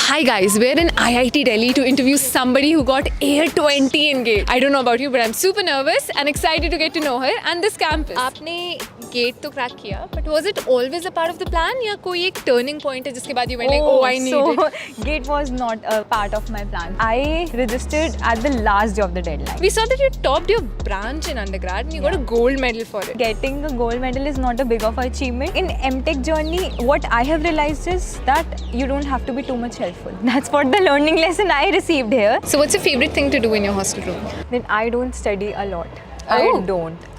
Hi guys, we're in IIT Delhi to interview somebody who got Air 20 in GATE. I don't know about you, but I'm super nervous and excited to get to know her and this campus. आपने GATE तो crack किया, but was it always a part of the plan या कोई एक turning point है जिसके बाद you went like, oh, I need it? GATE was not a part of my plan. I registered at the last day of the deadline. We saw that you topped your branch in undergrad and you got a gold medal for it. Getting a gold medal is not a big of an achievement. In MTech journey, what I have realized is that you don't have to be too much helpful. That's what the learning lesson I received here. So what's your favorite thing to do in your hostel room? Then I don't study a lot. Oh.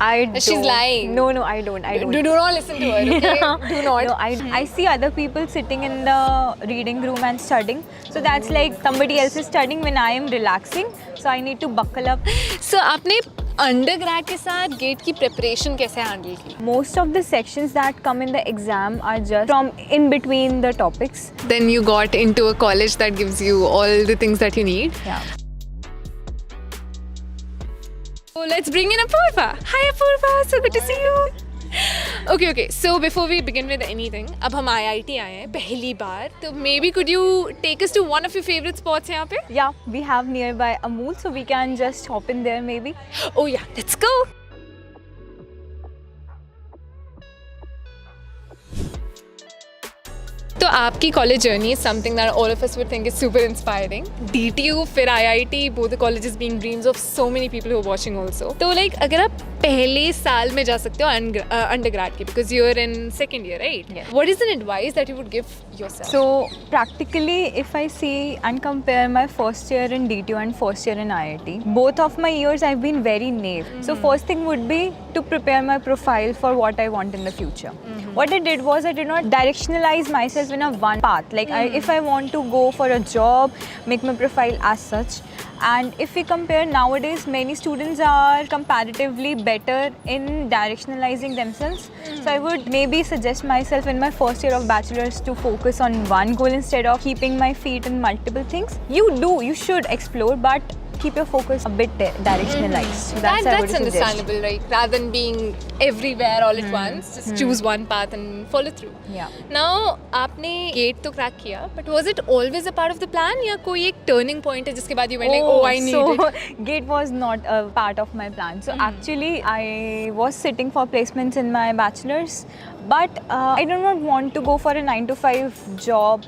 I don't. She's lying. No, I don't. Do not listen to her, okay? Do not. No, I see other people sitting in the reading room and studying. So that's like somebody else is studying when I am relaxing. So I need to buckle up. So आपने undergrad के साथ GATE की preparation कैसे handle की? Most of the sections that come in the exam are just from in between the topics. Then you got into a college that gives you all the things that you need. Yeah. So let's bring in Apurva. Hi Apurva, so good to see you. Okay. So before we begin with anything, अब हम IIT आए हैं पहली बार, तो maybe could you take us to one of your favorite spots यहाँ पे? Yeah, we have nearby Amul, so we can just hop in there maybe. Oh yeah, let's go. तो आपकी college journey is something that all of us would think is super inspiring. DTU फिर IIT, both the colleges being dreams of so many people who are watching also. तो like अगर आप पहले साल में जा सकते हो undergrad के, because you're in second year, right? Yes. What is an advice that you would give yourself? So practically, if I see and compare my first year in DTU and first year in IIT, both of my years I've been very naive. So first thing would be to prepare my profile for what I want in the future. What I did was I did not directionalize myself in a one path. Like if I want to go for a job, make my profile as such. And if we compare nowadays, many students are comparatively better in directionalizing themselves. So I would maybe suggest myself in my first year of bachelor's to focus on one goal instead of keeping my feet in multiple things. You should explore, but keep your focus a bit directionalized. So that's understandable, right? Rather than being everywhere all at once, just choose one path and follow through. Yeah. Now, आपने GATE तो crack किया, but was it always a part of the plan या कोई एक turning point है जिसके बाद you went like, oh, I need it? GATE was not a part of my plan. So actually, I was sitting for placements in my bachelor's, but I do not want to go for a 9-to-5 job.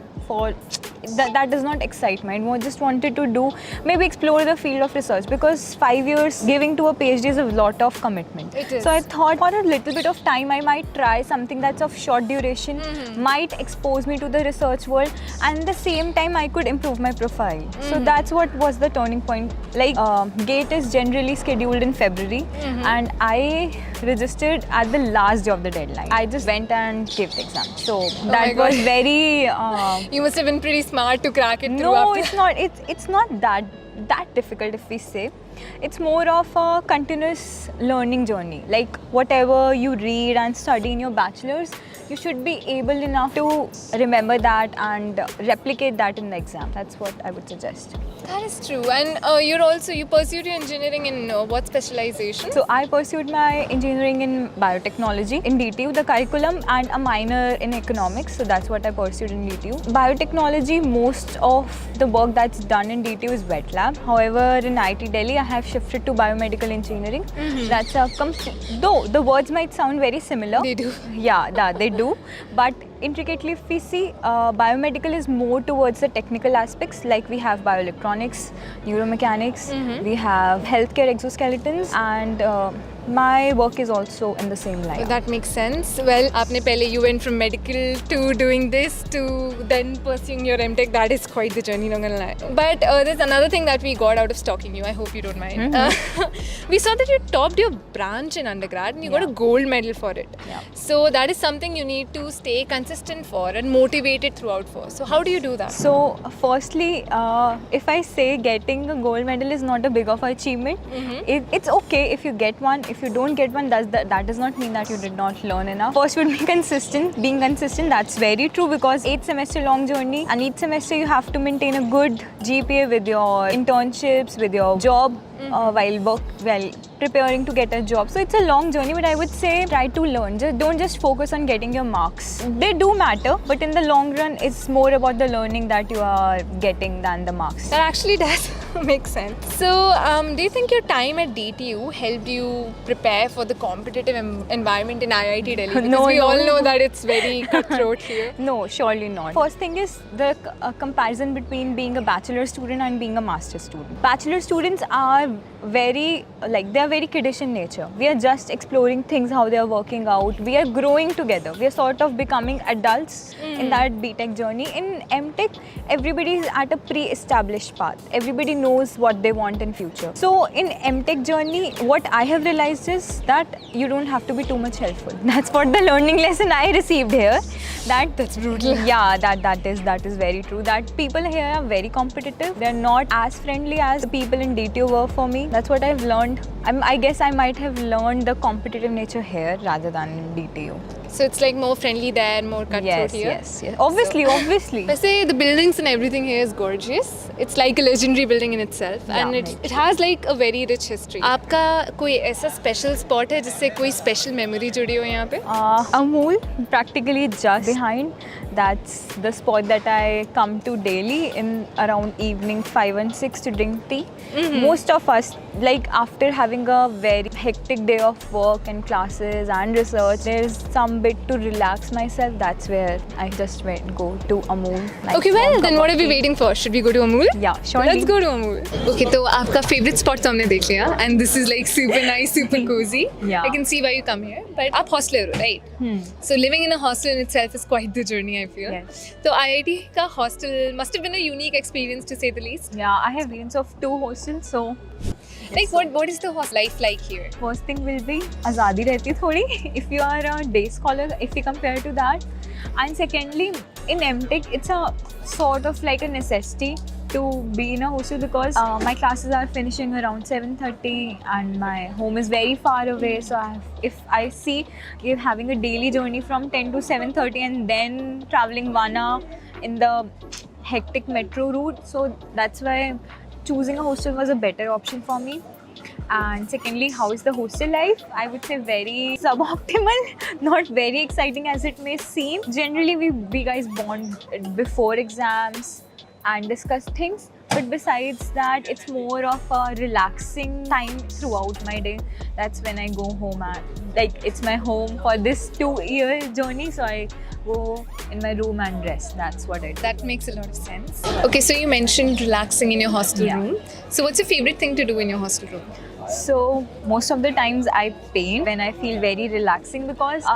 That does not excite me. I just wanted to maybe explore the field of research, because 5 years giving to a PhD is a lot of commitment. It is. So I thought for a little bit of time I might try something that's of short duration, might expose me to the research world, and at the same time I could improve my profile. So that's what was the turning point. Like GATE is generally scheduled in February, and I registered at the last day of the deadline. I just went and gave the exam. So that was very... You must have been pretty smart to crack it through. No, it's not. It's not that difficult, if we say. It's more of a continuous learning journey. Like whatever you read and study in your bachelor's, you should be able enough to remember that and replicate that in the exam. That's what I would suggest. That is true. And you pursued your engineering in what specialization? So I pursued my engineering in biotechnology in DTU, the curriculum, and a minor in economics. So that's what I pursued in DTU. Biotechnology, most of the work that's done in DTU is wet lab. However, in IIT Delhi, I have shifted to biomedical engineering. That's a though the words might sound very similar. They do. Yeah, they do. But intricately, if we see, biomedical is more towards the technical aspects. Like we have bioelectronics, neuromechanics, we have healthcare exoskeletons, and my work is also in the same line. That makes sense. Well, you went from medical to doing this to then pursuing your MTech. That is quite the journey, not gonna lie. But there's another thing that we got out of stalking you. I hope you don't mind. We saw that you topped your branch in undergrad and you got a gold medal for it. Yeah. So that is something you need to stay consistent for and motivated throughout for. So how do you do that? So firstly, if I say getting a gold medal is not a big of an achievement, it's okay if you get one. If if you don't get one, that does not mean that you did not learn enough. First would be consistent. Being consistent, that's very true, because 8 semester long journey, and each semester you have to maintain a good GPA with your internships, with your job, while preparing to get a job. So it's a long journey, but I would say try to learn. Don't just focus on getting your marks. They do matter, but in the long run, it's more about the learning that you are getting than the marks. That actually does make sense. So, do you think your time at DTU helped you prepare for the competitive environment in IIT Delhi? Because No, we no. all know that it's very cutthroat here. No, surely not. First thing is the comparison between being a bachelor student and being a master student. Bachelor students are very kiddish in nature. We are just exploring things, how they are working out. We are growing together. We are sort of becoming adults in that BTech journey. In MTech, everybody is at a pre-established path. Everybody knows what they want in future. So in MTech journey, what I have realized is that you don't have to be too much helpful. That's what the learning lesson I received here. That's brutal. Yeah, that is very true. That people here are very competitive. They're not as friendly as the people in DTU were for me. That's what I've learned. I guess I might have learned the competitive nature here rather than in DTU. So it's like more friendly there, more cutthroat here. Yes. Obviously. वैसे the buildings and everything here is gorgeous. It's like a legendary building in itself, and it has like a very rich history. आपका कोई ऐसा special spot है जिससे कोई special memory जुड़ी हो यहाँ पे? Amul, practically just behind. That's the spot that I come to daily in around evening 5 and 6 to drink tea. Most of us, like after having a very hectic day of work and classes and research, there's some bit to relax myself. That's where I just go to Amul. Like Okay, well then what are we waiting for? Should we go to Amul? Yeah, sure. Let's go to Amul. Okay, तो आपका favorite spot तो हमने देख लिया, and this is like super nice, super cozy. Yeah. I can see why you come here. But आप hostler हो, right? So living in a hostel in itself is quite the journey, I feel. Yes. So IIT का hostel must have been a unique experience to say the least. Yeah, I have been of 2 hostels, so Like what is the hostel life like here? first thing will be आज़ादी रहती थोड़ी if you are a day scholar, if you compare to that. And secondly, in MTech, it's a sort of like a necessity to be in a hostel because my classes are finishing around 7:30 and my home is very far away. So if I see you're having a daily journey from 10 to 7:30 and then traveling 1 hour in the hectic metro route, so that's why choosing a hostel was a better option for me. And secondly, how is the hostel life? I would say very suboptimal, not very exciting as it may seem. Generally, we guys bond before exams and discuss things. But besides that, it's more of a relaxing time throughout my day. That's when I go home it's my home for this 2-year journey. So I go in my room and rest. That's what I do. That makes a lot of sense. Okay, so you mentioned relaxing in your hostel room. So what's your favorite thing to do in your hostel room? So most of the times I paint when I feel very relaxing because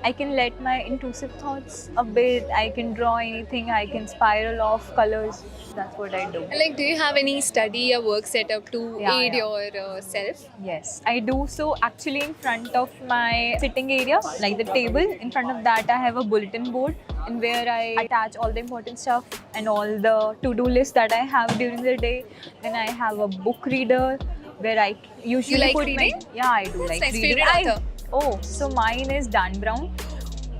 I can let my intrusive thoughts a bit. I can draw anything. I can spiral off colors. That's what I do. And like, do you have any study or work setup to aid your self? Yes, I do. So actually in front of my sitting area, like the table, in front of that I have a bulletin board in where I attach all the important stuff and all the to-do lists that I have during the day. Then I have a book reader where I usually You like put reading? Yeah, I do That's like nice. reading. Favorite author? So mine is Dan Brown.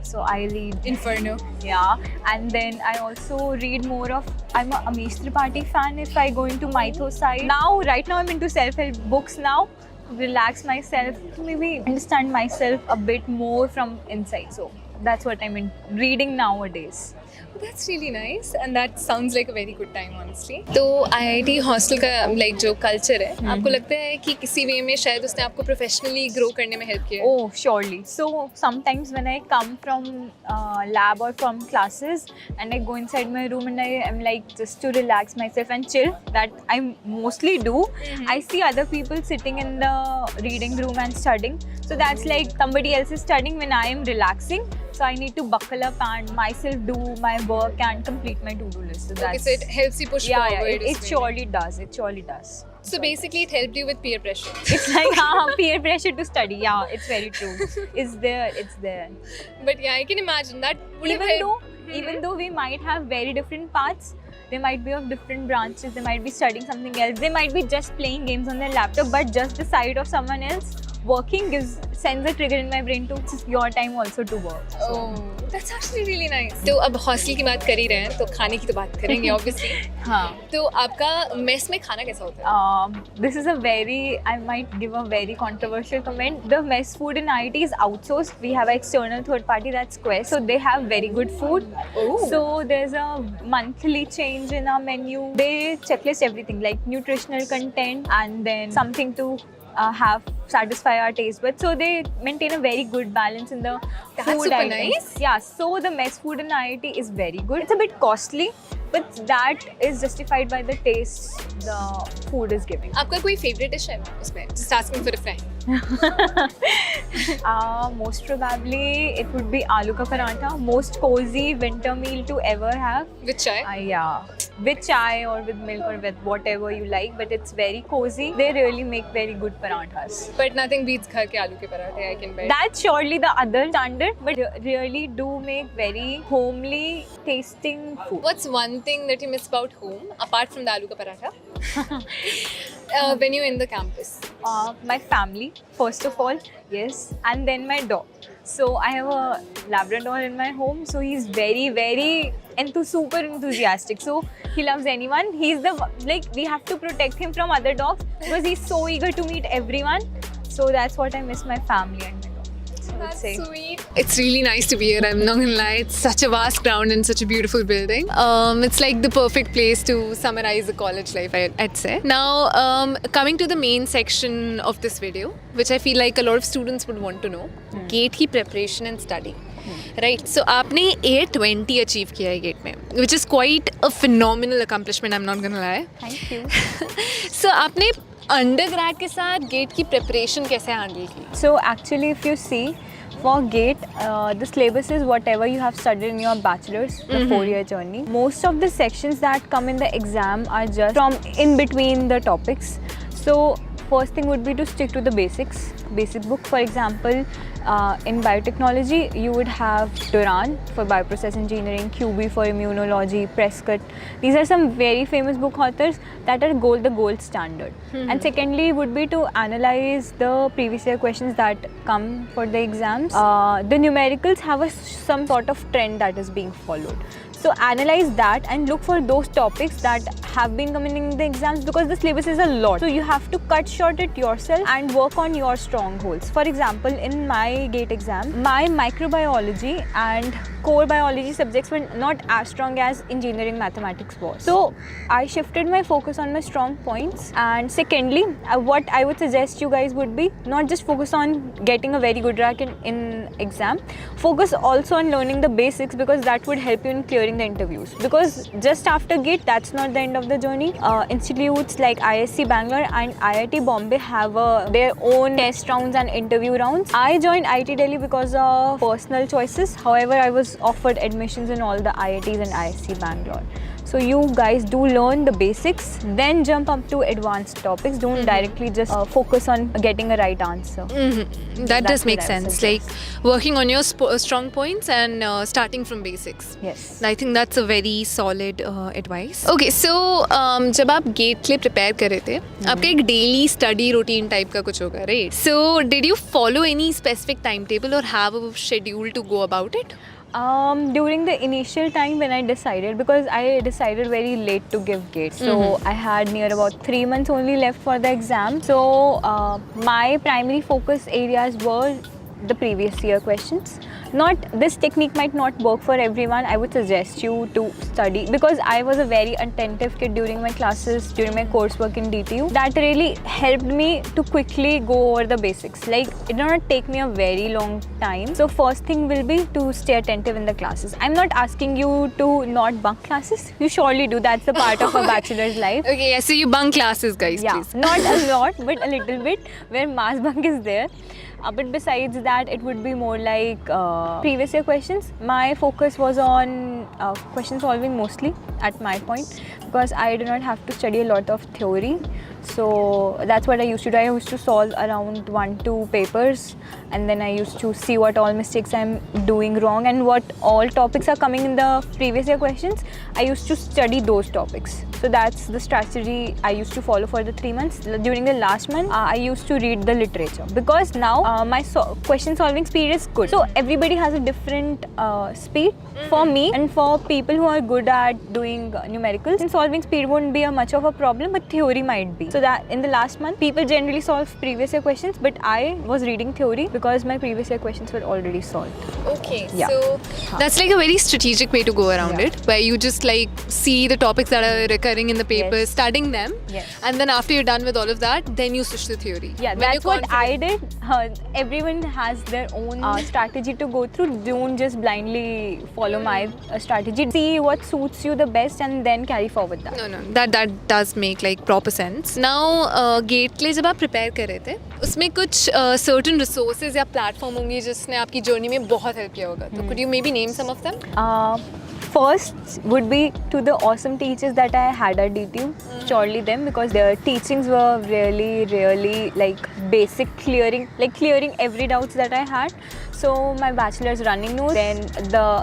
So I read Inferno. Yeah, and then I also read more of. I'm a Amish Tripathi fan. If I go into mythos side now, right now I'm into self-help books now. Relax myself, maybe understand myself a bit more from inside. So that's what I'm in reading nowadays. That's really nice, and that sounds like a very good time, honestly. तो IIT hostel का like जो culture है, आपको लगता है कि किसी way में शायद उसने आपको professionally grow करने में help किया है? Oh, surely. So sometimes when I come from lab or from classes and I go inside my room and I am like just to relax myself and chill, that I mostly do. I see other people sitting in the reading room and studying. So that's like somebody else is studying when I am relaxing. So I need to buckle up and myself do my work and complete my to-do list. So Okay, so it helps you push forward. Yeah, it surely does. It surely does. So basically, it helped you with peer pressure. It's like peer pressure to study. Yeah, it's very true. It's there. But yeah, I can imagine that would have helped. Even though we might have very different paths, they might be of different branches, they might be studying something else, they might be just playing games on their laptop, but just the sight of someone else working sends a trigger in my brain to it's your time also to work. So, Oh, that's actually really nice. तो अब hostel की बात कर ही रहे हैं तो खाने की तो बात करेंगे obviously. हाँ. तो आपका मेस में खाना कैसा होता है? This is I might give a very controversial comment. The mess food in IIT is outsourced. We have an external third party, that's Quest. So they have very good food. Oh. So there's a monthly change in our menu. They checklist everything like nutritional content and then something to satisfy our taste buds. So they maintain a very good balance in the That's food super items. nice. Yeah, so the mess food in IIT is very good. It's a bit costly, but that is justified by the taste the food is giving. आपका कोई favourite dish है उसमें? Just asking for a friend. Most probably it would be aloo ka parantha. Most cozy winter meal to ever have. With chai? Yeah, with chai or with milk or with whatever you like, but it's very cozy. They really make very good paranthas. But nothing beats घर के आलू के पराठे. I can bet. That's surely the other standard, but really do make very homely tasting food. What's one thing that you miss about home apart from the aloo ka paratha? When you're in the campus. My family, first of all, yes, and then my dog. So I have a Labrador in my home, so he's very, very super enthusiastic. So he loves anyone. We have to protect him from other dogs because he's so eager to meet everyone. So that's what I miss, my family and my dog. So I would That's say. sweet. It's really nice to be here. I'm not gonna lie. It's such a vast ground and such a beautiful building. It's like the perfect place to summarize the college life, I'd say. Now, coming to the main section of this video, which I feel like a lot of students would want to know, GATE की preparation and study. Right. So आपने 820 achieve किया है GATE में, which is quite a phenomenal accomplishment. I'm not gonna lie. Thank you. So आपने undergrad के साथ GATE की preparation कैसे handle की? So actually, if you see, for GATE, the syllabus is whatever you have studied in your bachelor's, the 4-year journey. Most of the sections that come in the exam are just from in between the topics. So first thing would be to stick to the basics. Basic book, for example, in biotechnology, you would have Duran for bioprocess engineering, QB for immunology, Prescott. These are some very famous book authors that are the gold standard. And secondly would be to analyze the previous year questions that come for the exams. The numericals have some sort of trend that is being followed. So analyze that and look for those topics that have been coming in the exams because the syllabus is a lot. So you have to cut short it yourself and work on your strongholds. For example, in my GATE exam, my microbiology and core biology subjects were not as strong as engineering mathematics was. So I shifted my focus on my strong points. And secondly, what I would suggest you guys would be not just focus on getting a very good rank in exam, focus also on learning the basics because that would help you in clearing the interviews. Because just after GATE, that's not the end of the journey. Institutes like ISC Bangalore and IIT Bombay have their own test rounds and interview rounds. I joined IIT Delhi because of personal choices. However, I was offered admissions in all the IITs and ISC Bangalore. So you guys do learn the basics, then jump up to advanced topics. Don't directly just focus on getting a right answer. That does make what I would sense. Like working on your strong points and starting from basics. Yes. I think that's a very solid advice. Okay, so जब आप GATE के लिए prepare कर रहे थे, आपका एक daily study routine type का कुछ होगा, right? So did you follow any specific timetable or have a schedule to go about it? During the initial time when I decided, because I decided very late to give GATE, so I had near about 3 months only left for the exam. So my primary focus areas were the previous year questions. This technique might not work for everyone. I would suggest you to study because I was a very attentive kid during my classes, during my coursework in DTU. That really helped me to quickly go over the basics. Like it did not take me a very long time. So first thing will be to stay attentive in the classes. I'm not asking you to not bunk classes. You surely do. That's the part of a bachelor's life. Okay, yeah, so you bunk classes, guys, Yeah, please. not a lot, but a little bit where mass bunk is there. But besides that, it would be more like previous year questions. My focus was on question solving mostly at my point because I do not have to study a lot of theory. So that's what I used to do. I used to solve around 1-2 papers and then I used to see what all mistakes I'm doing wrong and what all topics are coming in the previous year questions. I used to study those topics. So that's the strategy I used to follow for the 3 months. During the last month, I used to read the literature because now my question solving speed is good. So everybody has a different speed. For me and for people who are good at doing numericals, and solving speed won't be much of a problem, but theory might be. So that in the last month, people generally solve previous year questions, but I was reading theory because my previous year questions were already solved. Okay, Yeah. so that's like a very strategic way to go around Yeah. it, where you just like see the topics that are recurring in the paper, Yes. studying them, Yes. and then after you're done with all of that, then you switch to theory. Yeah, When that's you're what I did. Everyone has their own strategy to go through. Don't just blindly follow my strategy. See what suits you the best and then carry forward that. No, that does make like proper sense. Now, gate के लिए जब आप prepare कर रहे थे, उसमें कुछ certain resources या platform होंगे जिसने आपकी journey में बहुत help किया होगा. तो could you maybe name some of them? First would be to the awesome teachers that I had at DTU. Surely them, because their teachings were really like basic clearing every doubts that I had. So my bachelor's running notes, then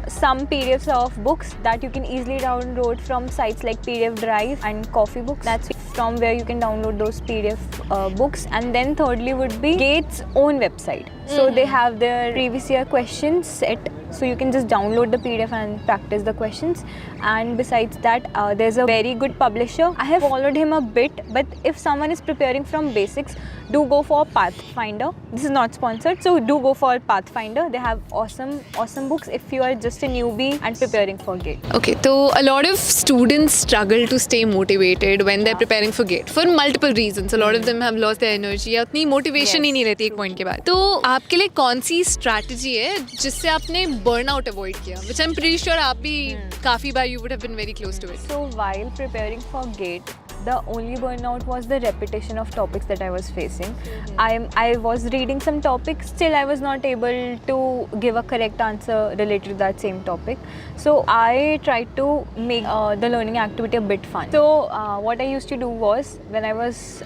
some PDFs of books that you can easily download from sites like PDF Drive and Coffee Books. That's from where you can download those PDF books. And then thirdly would be GATE's own website. So they have their previous year questions set, so you can just download the PDF and practice the questions. And besides that, there's a very good publisher. I have followed him a bit, but if someone is preparing from basics, do go for Pathfinder. This is not sponsored, so do go for Pathfinder. They have awesome books if you are just a newbie and preparing for GATE. Okay, so a lot of students struggle to stay motivated when they're preparing for GATE for multiple reasons. A lot of them have lost their energy या उतनी motivation ही नहीं रहती एक point के बाद. तो आपके लिए कौन सी strategy है जिससे आपने burnout avoid किया? Which I'm pretty sure आप भी काफी बार you would have been very close to it. So while preparing for GATE, the only burnout was the repetition of topics that I was facing. I was reading some topics, still I was not able to give a correct answer related to that same topic. So I tried to make the learning activity a bit fun. So what I used to do was, when I was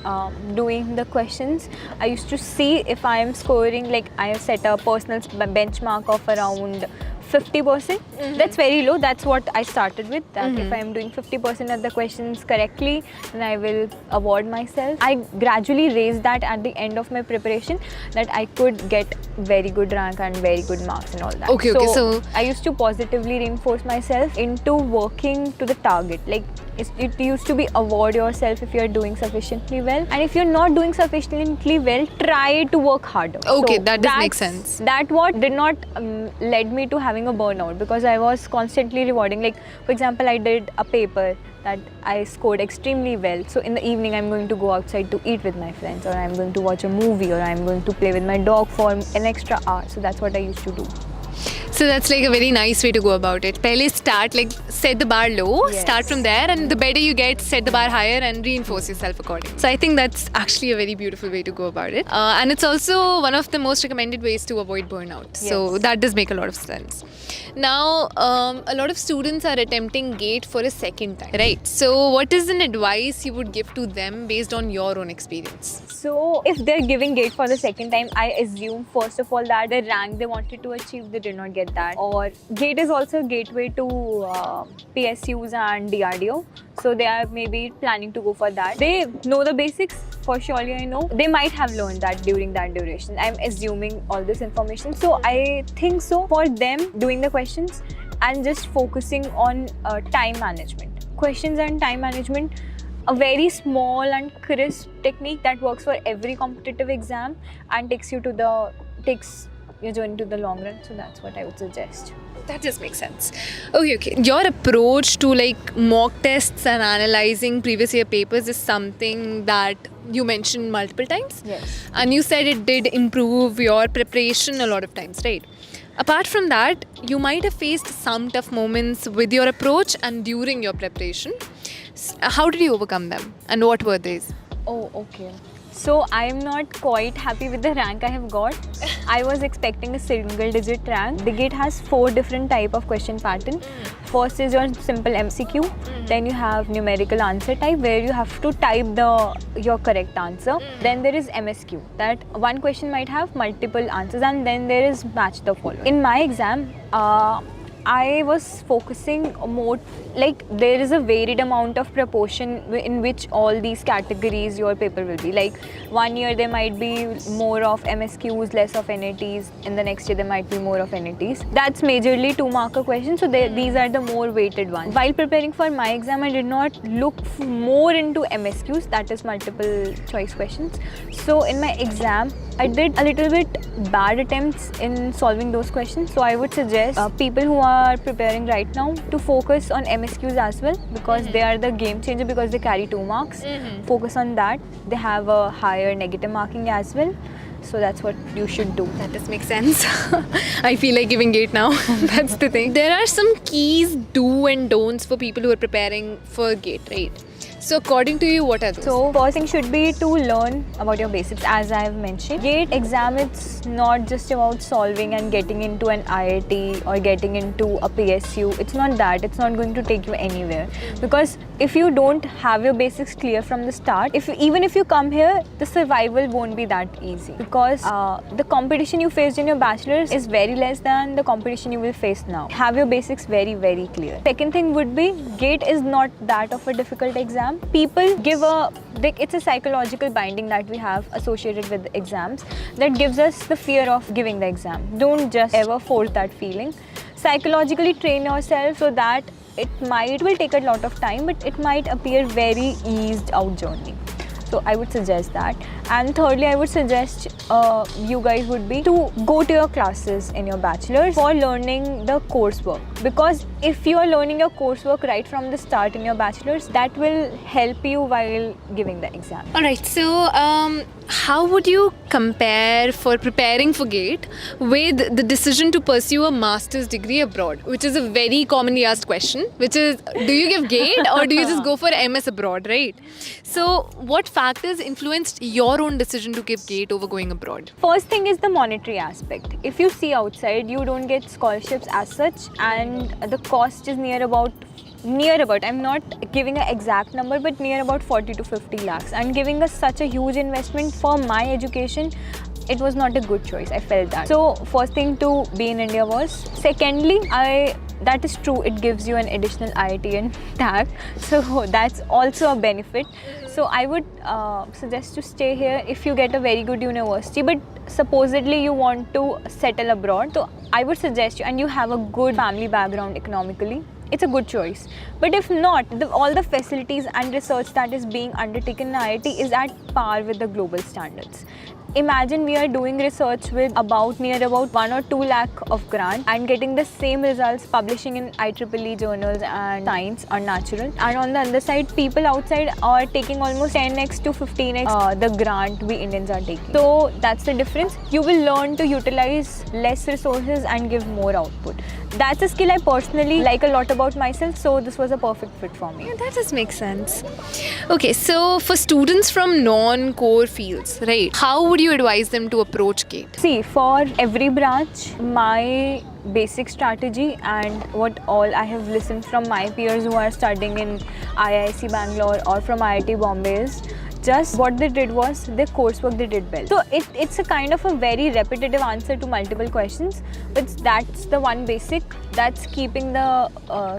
doing the questions, I used to see if I am scoring, like I have set a personal benchmark of around 50%. That's very low. That's what I started with. That if I am doing 50% of the questions correctly, then I will award myself. I gradually raised that at the end of my preparation, that I could get very good rank and very good marks and all that. Okay, so I used to positively reinforce myself into working to the target. Like it used to be award yourself if you're doing sufficiently well, and if you're not doing sufficiently well, try to work harder. Okay, So that does make that's- sense. That what did not led me to having a burnout, because I was constantly rewarding. Like for example, I did a paper that I scored extremely well. So in the evening, I'm going to go outside to eat with my friends, or I'm going to watch a movie, or I'm going to play with my dog for an extra hour. So that's what I used to do. So that's like a very nice way to go about it. Pehle start, like set the bar low, Yes. start from there, and the better you get, set the bar higher and reinforce yourself accordingly. So I think that's actually a very beautiful way to go about it. And it's also one of the most recommended ways to avoid burnout. So Yes. that does make a lot of sense. Now, a lot of students are attempting GATE for a second time, right? So what is an advice you would give to them based on your own experience? So if they're giving GATE for the second time, I assume first of all that the rank they wanted to achieve, they did not get that. Or GATE is also a gateway to PSUs and DRDO. So they are maybe planning to go for that. They know the basics, for surely I know. They might have learned that during that duration. I'm assuming all this information. So I think so for them doing the questions and just focusing on time management. Questions and time management, a very small and crisp technique that works for every competitive exam and takes your journey to the long run. So that's what I would suggest. That just makes sense. Okay. Your approach to like mock tests and analyzing previous year papers is something that you mentioned multiple times. Yes. And you said it did improve your preparation a lot of times, right? Apart from that, you might have faced some tough moments with your approach and during your preparation. How did you overcome them? And what were these? Oh, okay. So I'm not quite happy with the rank I have got. I was expecting a single digit rank. The GATE has 4 different type of question pattern. First is your simple MCQ, then you have numerical answer type where you have to type your correct answer. Then there is MSQ, that one question might have multiple answers, and then there is match the following. In my exam, I was focusing more, like there is a varied amount of proportion in which all these categories your paper will be. Like 1 year there might be more of MSQs, less of NATs. In the next year there might be more of NATs. That's majorly 2-marker questions, so these are the more weighted ones. While preparing for my exam, I did not look more into MSQs, that is multiple choice questions. So in my exam, I did a little bit bad attempts in solving those questions. So I would suggest people who are preparing right now to focus on MSQs as well, because they are the game changer, because they carry 2 marks. Focus on that. They have a higher negative marking as well. So that's what you should do. That does make sense. I feel like giving GATE now. That's the thing. There are some keys, do and don'ts for people who are preparing for GATE, right? So according to you, what are those? So first thing should be to learn about your basics, as I have mentioned. GATE exam, it's not just about solving and getting into an IIT or getting into a PSU. It's not that. It's not going to take you anywhere. Because if you don't have your basics clear from the start, even if you come here, the survival won't be that easy. Because the competition you faced in your bachelor's is very less than the competition you will face now. Have your basics very, very clear. Second thing would be, GATE is not that of a difficult exam. People give it's a psychological binding that we have associated with exams that gives us the fear of giving the exam. Don't just ever force that feeling. Psychologically train yourself so that it will take a lot of time, but it might appear very eased out journey. So I would suggest that. And thirdly, I would suggest you guys would be to go to your classes in your bachelor's for learning the coursework. Because if you are learning your coursework right from the start in your bachelor's, that will help you while giving the exam. Alright, so how would you compare for preparing for GATE with the decision to pursue a master's degree abroad, which is a very commonly asked question, which is, do you give GATE or do you just go for MS abroad, right? So what factors influenced your own decision to give GATE over going abroad? First thing is the monetary aspect. If you see outside, you don't get scholarships as such, and the cost is near about, I'm not giving an exact number, but near about 40 to 50 lakhs. And giving us such a huge investment for my education, it was not a good choice. I felt that. So first thing to be in India was. Secondly, that is true, it gives you an additional IIT and tag, so that's also a benefit. So I would suggest to stay here if you get a very good university, but supposedly you want to settle abroad, so I would suggest you, and you have a good family background economically, it's a good choice. But if not, all the facilities and research that is being undertaken in IIT is at par with the global standards. Imagine we are doing research with near about 1 or 2 lakh of grant and getting the same results publishing in IEEE journals and Science or Natural. And on the other side, people outside are taking almost 10x to 15x the grant we Indians are taking. So that's the difference. You will learn to utilize less resources and give more output. That's a skill I personally like a lot about myself, so this was a perfect fit for me. Yeah, that does make sense. Okay, so for students from non-core fields, right, how would you advise them to approach GATE? See, for every branch, my basic strategy and what all I have listened from my peers who are studying in IISc Bangalore or from IIT Bombay is, just what they did was their coursework they did well. So it's a kind of a very repetitive answer to multiple questions, but that's the one basic that's keeping the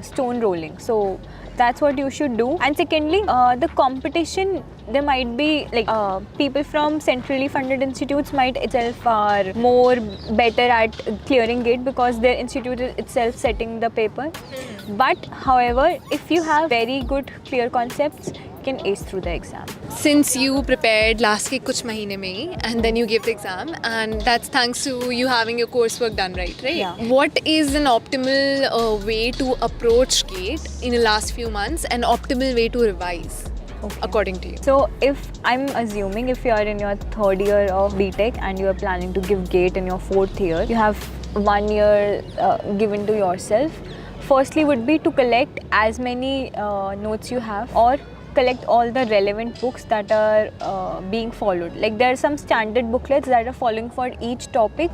stone rolling. So that's what you should do. And secondly, the competition, there might be like people from centrally funded institutes might itself are more better at clearing GATE because their institute is itself setting the paper. But however, if you have very good clear concepts, you can ace through the exam. Since you prepared last ke kuch mahine mein hi, and then you gave the exam, and that's thanks to you having your coursework done right? Yeah. What is an optimal way to approach GATE in the last few months, and optimal way to revise? Okay. According to you. So if I'm assuming if you are in your 3rd year of BTech and you are planning to give GATE in your 4th year, you have 1 year given to yourself. Firstly would be to collect as many notes you have, or collect all the relevant books that are being followed. Like there are some standard booklets that are following for each topic.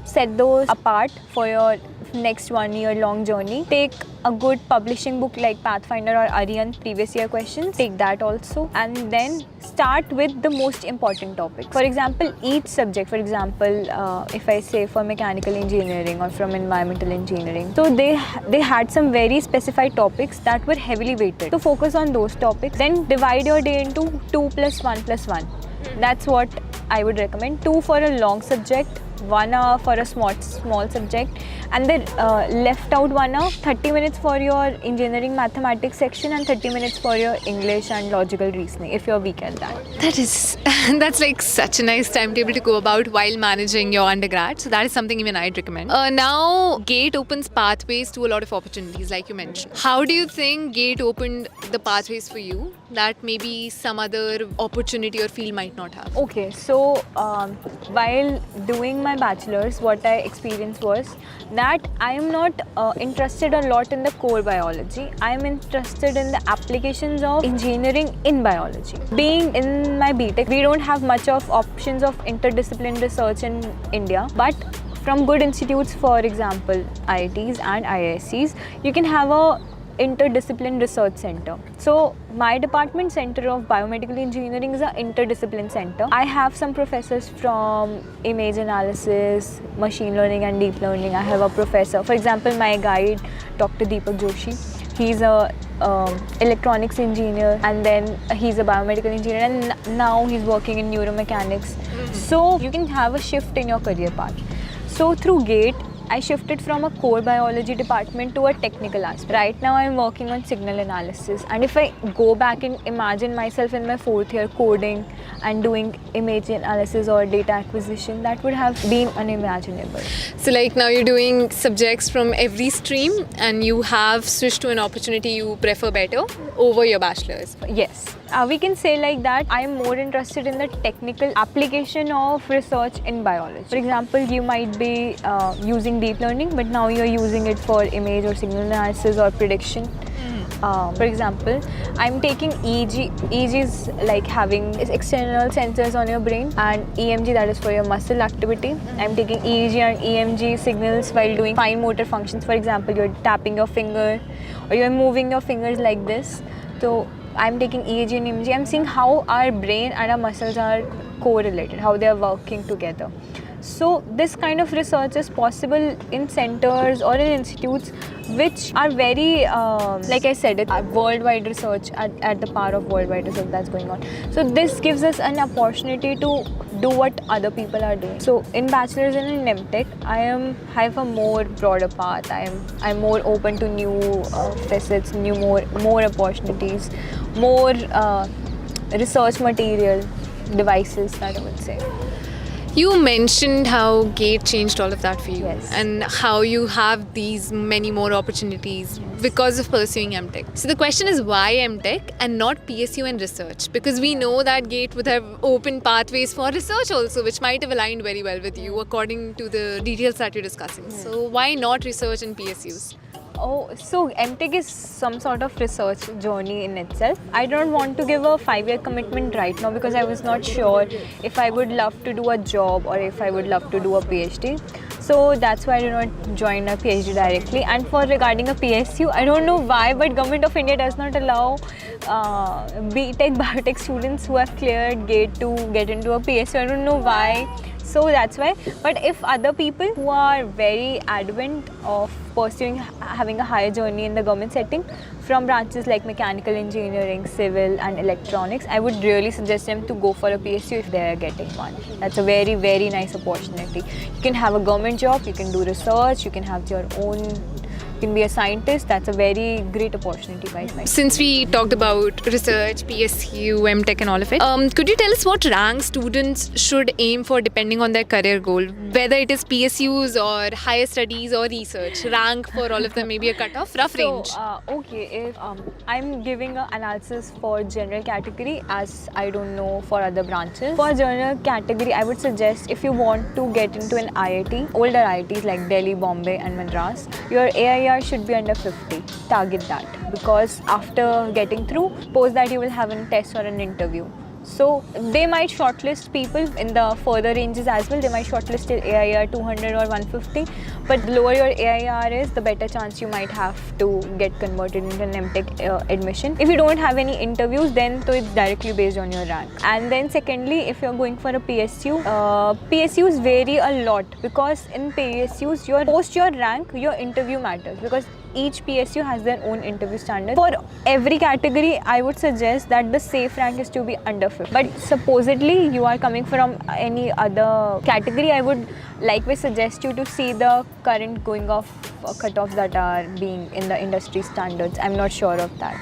Set those apart for your next 1 year long journey. Take a good publishing book like Pathfinder or Aryan previous year questions. Take that also, and then start with the most important topics. For example, each subject. For example, if I say for mechanical engineering or from environmental engineering, so they had some very specified topics that were heavily weighted. So focus on those topics. Then divide your day into 2 plus 1 plus 1. That's what I would recommend. 2 for a long subject, 1 hour for a small subject, and then left out 1 hour, 30 minutes for your engineering mathematics section and 30 minutes for your English and logical reasoning if you're weak at that. That is, that's like such a nice timetable to go about while managing your undergrad. So that is something even I'd recommend. Now, GATE opens pathways to a lot of opportunities, like you mentioned. How do you think GATE opened the pathways for you that maybe some other opportunity or field might not have? Okay, so while doing my bachelor's, what I experienced was that I am not interested a lot in the core biology. I am interested in the applications of engineering in biology. Being in my BTech, we don't have much of options of interdisciplinary research in India, but from good institutes, for example, IITs and IIScs, you can have a interdiscipline research center. So my department, Center of Biomedical Engineering, is an interdiscipline center. I have some professors from image analysis, machine learning and deep learning. I have a professor, for example, my guide, Dr. Deepak Joshi. He's a electronics engineer, and then he's a biomedical engineer, and now he's working in neuromechanics. So you can have a shift in your career path. So through GATE, I shifted from a core biology department to a technical aspect. Right now I'm working on signal analysis, and if I go back and imagine myself in my 4th year coding and doing image analysis or data acquisition, that would have been unimaginable. So like now you're doing subjects from every stream and you have switched to an opportunity you prefer better over your bachelor's. Yes. We can say like that I am more interested in the technical application of research in biology. For example, you might be using deep learning, but now you're using it for image or signal analysis or prediction. For example, I'm taking EEG. EEG is like having external sensors on your brain, and EMG, that is for your muscle activity. I'm taking EEG and EMG signals while doing fine motor functions. For example, you're tapping your finger or you're moving your fingers like this. So I'm taking EEG and EMG. I'm seeing how our brain and our muscles are correlated, how they are working together. So this kind of research is possible in centers or in institutes which are very, like I said, it's worldwide research at the power of worldwide research that's going on. So this gives us an opportunity to do what other people are doing. So in bachelor's and in MTech, I have a more broader path. I'm more open to new facets, more opportunities, more research material, devices, that I would say. You mentioned how GATE changed all of that for you, Yes. and how you have these many more opportunities because of pursuing MTech. So the question is, why MTech and not PSU and research? Because we know that GATE would have opened pathways for research also, which might have aligned very well with you according to the details that you're discussing. So why not research and PSUs? Oh, so MTech is some sort of research journey in itself. I don't want to give a 5-year commitment right now because I was not sure if I would love to do a job or if I would love to do a PhD. So that's why I did not join a PhD directly. And for regarding a PSU, I don't know why, but Government of India does not allow BTech biotech students who have cleared GATE to get into a PSU. I don't know why. So that's why. But if other people who are very adamant of pursuing having a higher journey in the government setting from branches like mechanical engineering, civil and electronics, I would really suggest them to go for a PSU if they are getting one. That's a very, very nice opportunity. You can have a government job, you can do research, you can have your own, you can be a scientist. That's a very great opportunity, guys. Since we talked about research, PSU, MTech and all of it, could you tell us what rank students should aim for depending on their career goal? Whether it is PSUs or higher studies or research, rank for all of them, maybe a cutoff, rough range. Okay, if I'm giving an analysis for general category, as I don't know for other branches. For general category, I would suggest if you want to get into an IIT, older IITs like Delhi, Bombay and Madras, your AIR should be under 50. Target that, because after getting through, post that you will have a test or an interview. So they might shortlist people in the further ranges as well. They might shortlist till AIR 200 or 150. But the lower your AIR is, the better chance you might have to get converted into an MTech admission. If you don't have any interviews, then so it's directly based on your rank. And then secondly, if you're going for a PSU, PSUs vary a lot, because in PSUs, post your rank, your interview matters, because each PSU has their own interview standard. For every category, I would suggest that the safe rank is to be under 50. But supposedly you are coming from any other category, I would likewise suggest you to see the current going off cutoffs that are being in the industry standards. I'm not sure of that.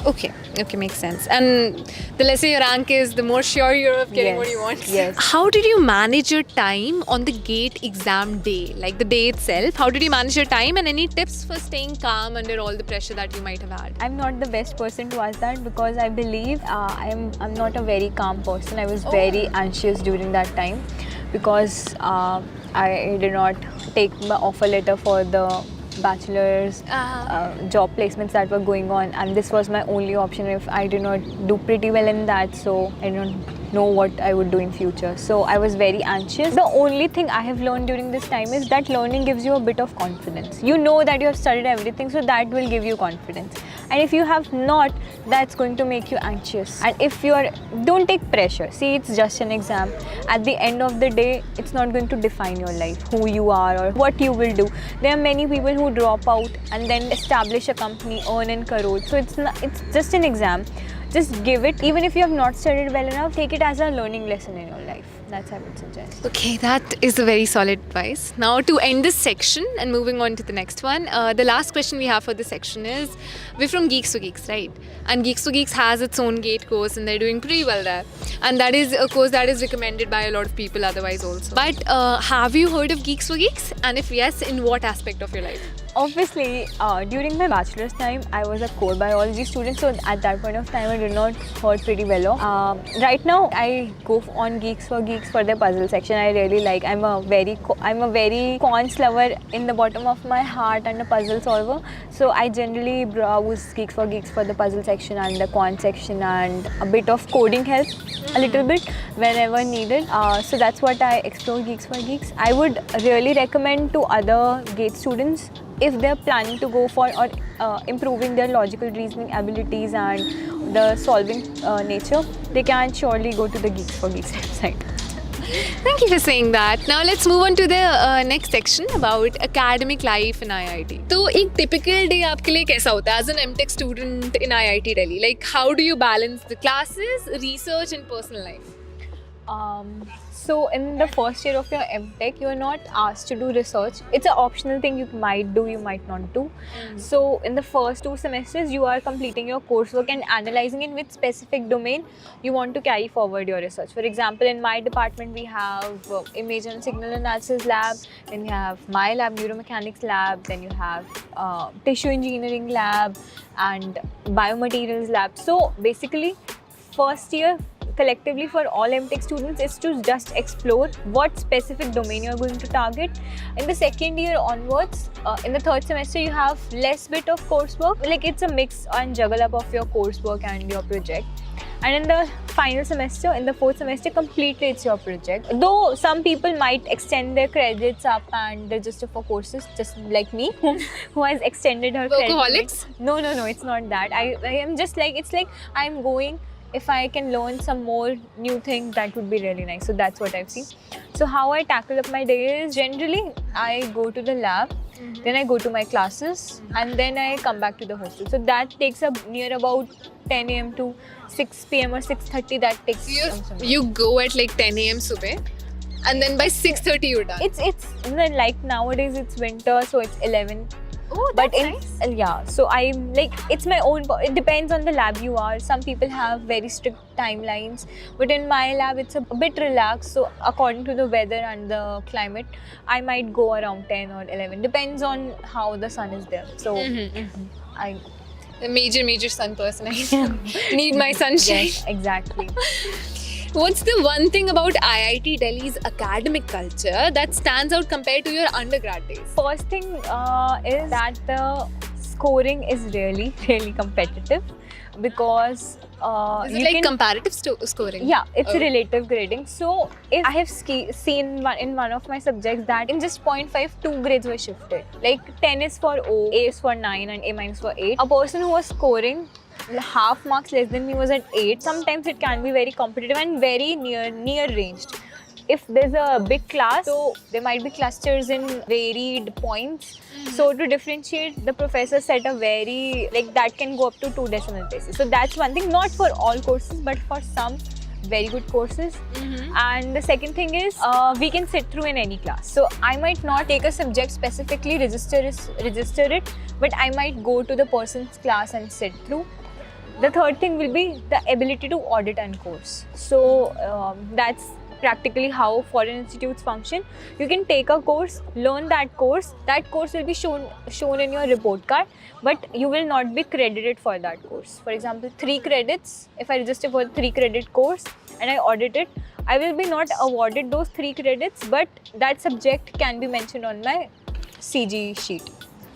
Okay, makes sense. And the lesser your rank is, the more sure you're of getting Yes, what you want. yes. How did you manage your time on the GATE exam day, like the day itself? How did you manage your time, and any tips for staying calm under all the pressure that you might have had? I'm not the best person to ask that, because I believe I'm not a very calm person. I was very anxious during that time, because I did not take my offer letter for the bachelor's job placements that were going on, and this was my only option. If I did not do pretty well in that, so I don't know what I would do in future. So I was very anxious. The only thing I have learned during this time is that learning gives you a bit of confidence. You know that you have studied everything, so that will give you confidence. And if you have not, that's going to make you anxious. And if don't take pressure. See, it's just an exam. At the end of the day, it's not going to define your life, who you are or what you will do. There are many people who drop out and then establish a company, earn in crores. So it's just an exam. Just give it. Even if you have not studied well enough, take it as a learning lesson in your life. That's what I would suggest. Okay, that is a very solid advice. Now, to end this section and moving on to the next one, the last question we have for this section is, we're from Geeks to Geeks, right? And Geeks to Geeks has its own GATE course, and they're doing pretty well there. And that is a course that is recommended by a lot of people otherwise also. But have you heard of Geeks to Geeks? And if yes, in what aspect of your life? Obviously, during my bachelor's time, I was a core biology student, so at that point of time, I did not heard pretty well of. Right now, I go on Geeks for Geeks for the puzzle section. I really like. I'm a very cons lover in the bottom of my heart, and a puzzle solver. So I generally browse Geeks for Geeks for the puzzle section and the quant section, and a bit of coding help, a little bit whenever needed. So that's what I explore Geeks for Geeks. I would really recommend to other GATE students, if they're planning to go for or improving their logical reasoning abilities and the solving nature, they can surely go to the Geeks for Geeks website. Thank you for saying that. Now let's move on to the next section about academic life in IIT. तो एक typical day आपके लिए कैसा होता है as an MTech student in IIT Delhi? Like, how do you balance the classes, research and personal life? So in the first year of your MTech, you are not asked to do research. It's an optional thing you might do, you might not do. So in the first 2 semesters, you are completing your coursework and analyzing in which specific domain you want to carry forward your research. For example, in my department, we have image and signal analysis lab, then you have my lab, neuromechanics lab, then you have tissue engineering lab and biomaterials lab. So basically, first year collectively for all MTech students is to just explore what specific domain you're going to target. In the second year onwards, in the third semester, you have less bit of coursework. Like, it's a mix and juggle up of your coursework and your project. And in the final semester, in the fourth semester, completely it's your project. Though some people might extend their credits up and register for courses, just like me, who has extended her Workaholics? credits. No, it's not that. I am just like, it's like I'm going. If I can learn some more new things, that would be really nice. So that's what I've seen. So how I tackle up my day is, generally I go to the lab, then I go to my classes, and then I come back to the hostel. So that takes up near about 10 a.m. to 6 p.m. or 6:30. That takes. You go at like 10 a.m. subah, and then by 6:30 you're done. It's like nowadays it's winter, so it's 11. Oh, But that's nice. Yeah, so I'm like, it's my own. It depends on the lab you are. Some people have very strict timelines, but in my lab it's a bit relaxed. So according to the weather and the climate, I might go around 10 or 11. Depends on how the sun is there. So I A major sun person. I need my sunshine. yes, exactly. What's the one thing about IIT Delhi's academic culture that stands out compared to your undergrad days? First thing is that the scoring is really competitive, because Is it like comparative scoring? Yeah, it's Oh. relative grading. So if I have seen in one of my subjects that in just 0.5, 2 grades were shifted. Like 10 is for O, A is for 9 and A minus for 8. A person who was scoring half marks less than me was at 8. Sometimes it can be very competitive and very near ranged. If there's a big class, so there might be clusters in varied points. So to differentiate, the professor set a very, like that can go up to 2 decimal places. So that's one thing, not for all courses, but for some very good courses. And the second thing is, we can sit through in any class. So I might not take a subject specifically, register it, but I might go to the person's class and sit through. The third thing will be the ability to audit and course. So that's practically how foreign institutes function. You can take a course, learn that course will be shown in your report card, but you will not be credited for that course. For example, 3 credits, if I register for a 3 credit course and I audit it, I will be not awarded those 3 credits, but that subject can be mentioned on my CG sheet.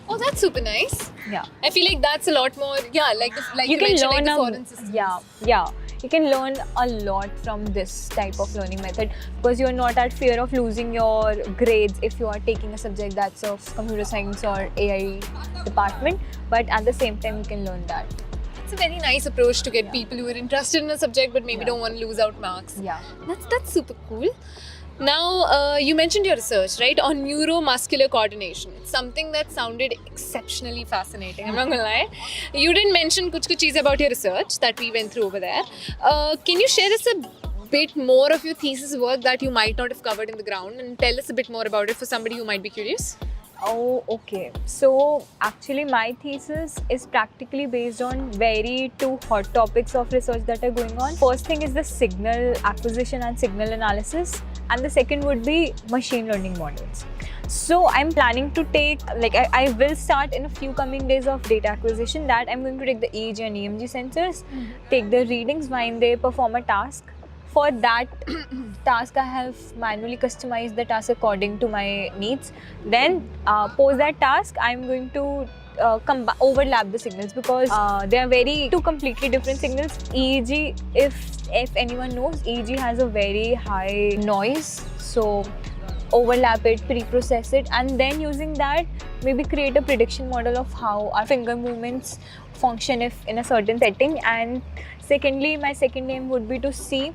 Oh, that's super nice. Yeah. I feel like that's a lot more, like you can mentioned, learn like the foreign system. yeah. You can learn a lot from this type of learning method because you're not at fear of losing your grades if you are taking a subject that's of computer science or AI department, but at the same time you can learn that. It's a very nice approach to get people who are interested in a subject but maybe don't want to lose out marks. Yeah. That's super cool. Now, you mentioned your research, right, on neuromuscular coordination. It's something that sounded exceptionally fascinating. I'm not gonna lie. You didn't mention kuch cheez about your research that we went through over there. Can you share us a bit more of your thesis work that you might not have covered in the ground and tell us a bit more about it for somebody who might be curious? Oh, okay. So actually my thesis is practically based on very 2 hot topics of research that are going on. First thing is the signal acquisition and signal analysis, and the second would be machine learning models. So I'm planning to take, like I will start in a few coming days of data acquisition, that I'm going to take the EEG and EMG sensors, take the readings when they perform a task. For that task, I have manually customized the task according to my needs. Then post that task, I'm going to overlap the signals because they are 2 completely different signals. EEG, if anyone knows, EEG has a very high noise. So overlap it, pre-process it, and then using that, maybe create a prediction model of how our finger movements function if in a certain setting. And secondly, my second aim would be to see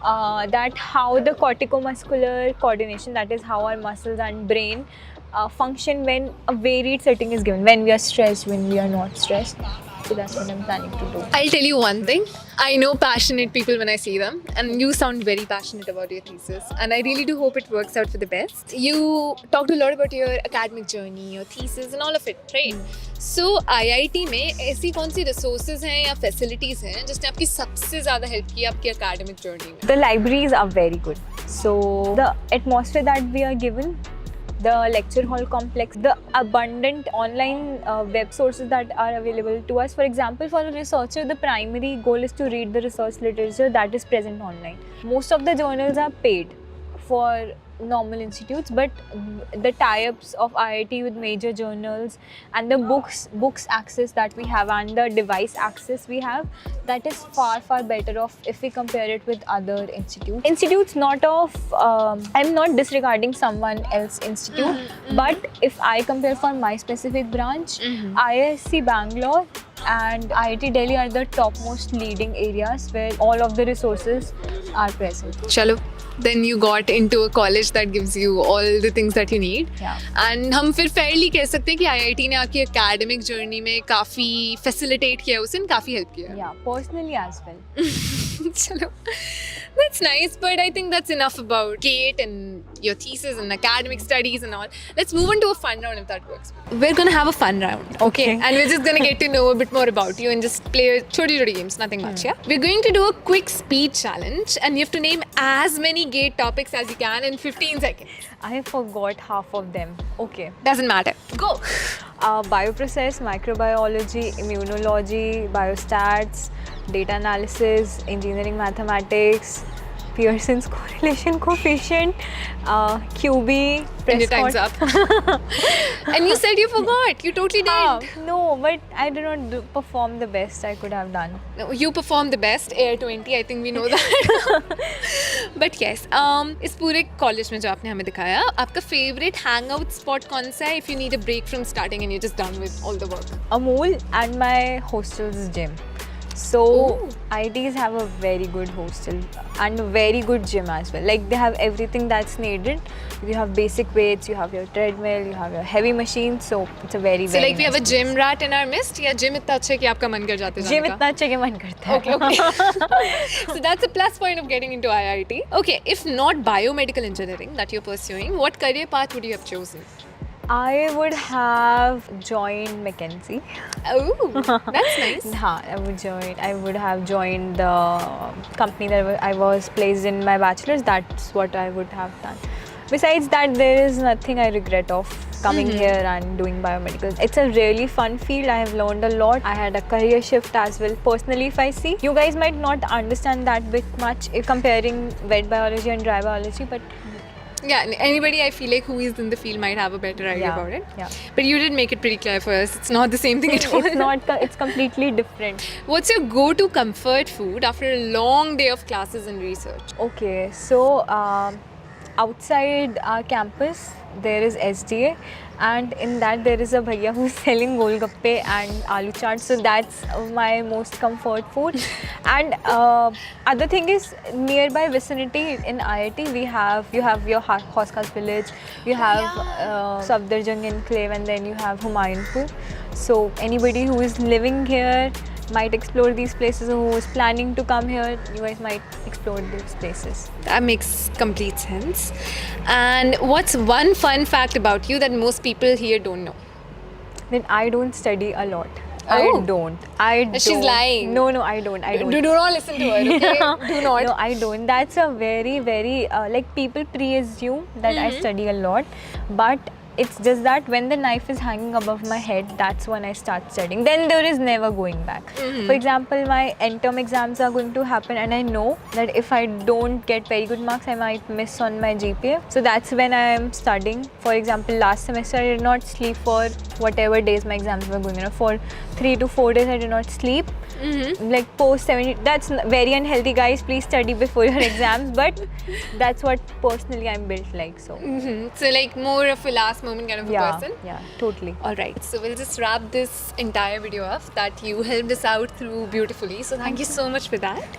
that how the corticomuscular coordination, that is how our muscles and brain function when a varied setting is given, when we are stressed, when we are not stressed. So that's what I'm planning to do. I'll tell you one thing. I know passionate people when I see them, and you sound very passionate about your thesis, and I really do hope it works out for the best. You talked a lot about your academic journey, your thesis and all of it, right? So IIT में ऐसी कौन सी resources हैं या facilities हैं जिसने आपकी सबसे ज़्यादा help की आपकी academic journey में? The libraries are very good. So the atmosphere that we are given, the lecture hall complex, the abundant online web sources that are available to us. For example, for a researcher, the primary goal is to read the research literature that is present online. Most of the journals are paid for normal institutes, but the tie-ups of IIT with major journals and the books access that we have and the device access we have, that is far better off if we compare it with other institutes not of I'm not disregarding someone else's institute, but if I compare for my specific branch, IISc Bangalore and IIT Delhi are the topmost leading areas where all of the resources are present. Chalo. Then you got into a college that gives you all the things that you need. Yeah. And हम फिर fairly कह सकते हैं कि IIT ने आपकी academic journey में काफ़ी facilitate किया, उसने काफ़ी help किया. Yeah, personally as well. Chalo. That's nice, but I think that's enough about Kate and your thesis and academic studies and all. Let's move on to a fun round if that works. We're gonna have a fun round, okay? And we're just gonna get to know a bit more about you and just play choti games, nothing much, yeah? We're going to do a quick speed challenge and you have to name as many GATE topics as you can in 15 seconds. I forgot half of them. Okay. Doesn't matter. Go! Bioprocess, microbiology, immunology, biostats, data analysis, engineering mathematics, Pearson's correlation coefficient, QB, And your time's up. And you said you forgot. You totally did. No, but I did not perform the best I could have done. No, you performed the best, Air 20, I think we know that. But yes, इस पूरे college में जो आपने हमें दिखाया, आपका favourite hang out spot कौन सा है if you need a break from starting and you just done with all the work? Amul and my hostel's gym. So Ooh. ITs have a very good hostel and a very good gym as well. Like they have everything that's needed. You have basic weights, you have your treadmill, you have your heavy machines. So it's a very So very. like we have a nice gym rat in our midst या gym इतना अच्छा है कि आपका मन कर जाते place. जाने Gym का? इतना अच्छा कि मन करता है. Okay, okay. So that's a plus point of getting into IIT. Okay, if not biomedical engineering that you're pursuing, what career path would you have chosen? I would have joined McKinsey. Oh, that's nice. I would have joined the company that I was placed in my bachelor's. That's what I would have done. Besides that, there is nothing I regret of coming here and doing biomedical. It's a really fun field. I have learned a lot. I had a career shift as well. Personally, if I see, you guys might not understand that bit much if comparing wet biology and dry biology, but Yeah, anybody I feel like who is in the field might have a better idea Yeah, about it. yeah. But you did make it pretty clear for us. It's not the same thing at all. it's not. It's completely different. What's your go-to comfort food after a long day of classes and research? Okay, so outside our campus there is SDA, and in that there is a bhaiya who's selling golgappe and aloo chaat. So that's my most comfort food. And other thing is nearby vicinity in IIT you have your Hoskas village, you have Safdarjung enclave, and then you have Humayunpur. So anybody who is living here might explore these places, or who is planning to come here, you guys might explore these places. That makes complete sense. And what's one fun fact about you that most people here don't know? Then I don't study a lot. Oh. I don't. She's lying. No, I don't. Do not listen to her, okay? Do not. No, I don't. That's a very, very like people pre-assume that I study a lot, but it's just that when the knife is hanging above my head, that's when I start studying. Then there is never going back. For example, my end term exams are going to happen, and I know that if I don't get very good marks, I might miss on my GPA. So that's when I am studying. For example, last semester I did not sleep for whatever days my exams were going on. For 3 to 4 days I did not sleep. Like post 70, that's very unhealthy, guys. Please study before your exams. But that's what personally I'm built like. So So like more of a last moment kind of a person? yeah, totally. Alright, so we'll just wrap this entire video up that you helped us out through beautifully. So thank you so much for that.